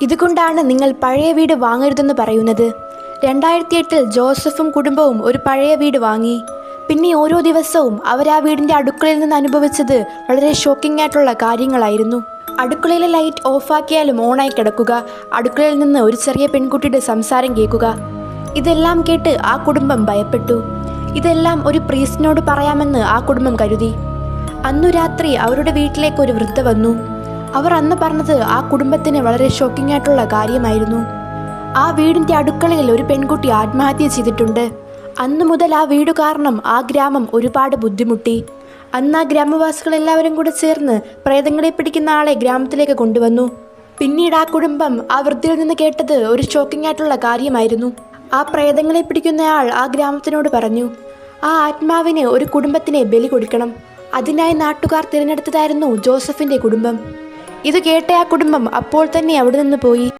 ഇതുകൊണ്ടാണ് നിങ്ങൾ പഴയ വീട് വാങ്ങരുതെന്ന് പറയുന്നത്. 2008 ജോസഫും കുടുംബവും ഒരു പഴയ വീട് വാങ്ങി. പിന്നെ ഓരോ ദിവസവും അവർ ആ വീടിൻ്റെ അടുക്കളയിൽ നിന്ന് അനുഭവിച്ചത് വളരെ ഷോക്കിംഗ് ആയിട്ടുള്ള കാര്യങ്ങളായിരുന്നു. അടുക്കളയിലെ ലൈറ്റ് ഓഫാക്കിയാലും ഓണായി കിടക്കുക, അടുക്കളയിൽ നിന്ന് ഒരു ചെറിയ പെൺകുട്ടിയുടെ സംസാരം കേൾക്കുക. ഇതെല്ലാം കേട്ട് ആ കുടുംബം ഭയപ്പെട്ടു. ഇതെല്ലാം ഒരു പ്രീസ്റ്റിനോട് പറയാമെന്ന് ആ കുടുംബം കരുതി. അന്നു രാത്രി അവരുടെ വീട്ടിലേക്ക് ഒരു വൃദ്ധ വന്നു. അവർ അന്ന് പറഞ്ഞത് ആ കുടുംബത്തിന് വളരെ ഷോക്കിംഗ് ആയിട്ടുള്ള കാര്യമായിരുന്നു. ആ വീടിൻ്റെ അടുക്കളയിൽ ഒരു പെൺകുട്ടി ആത്മഹത്യ ചെയ്തിട്ടുണ്ട്. അന്നു മുതൽ ആ വീട് കാരണം ആ ഗ്രാമം ഒരുപാട് ബുദ്ധിമുട്ടി. അന്ന് ആ ഗ്രാമവാസികളെല്ലാവരും കൂടെ ചേർന്ന് പ്രേതങ്ങളെ പിടിക്കുന്ന ആളെ ഗ്രാമത്തിലേക്ക് കൊണ്ടുവന്നു. പിന്നീട് ആ കുടുംബം ആ വൃദ്ധയിൽ നിന്ന് കേട്ടത് ഒരു ഷോക്കിംഗ് ആയിട്ടുള്ള കാര്യമായിരുന്നു. ആ പ്രേതങ്ങളെ പിടിക്കുന്നയാൾ ആ ഗ്രാമത്തിനോട് പറഞ്ഞു, ആ ആത്മാവിന് ഒരു കുടുംബത്തിനെ ബലി കൊടുക്കണം. അതിനായി നാട്ടുകാർ തിരഞ്ഞെടുത്തതായിരുന്നു ജോസഫിൻ്റെ കുടുംബം. ഇത് കേട്ട ആ കുടുംബം അപ്പോൾ തന്നെ അവിടെ നിന്ന് പോയി.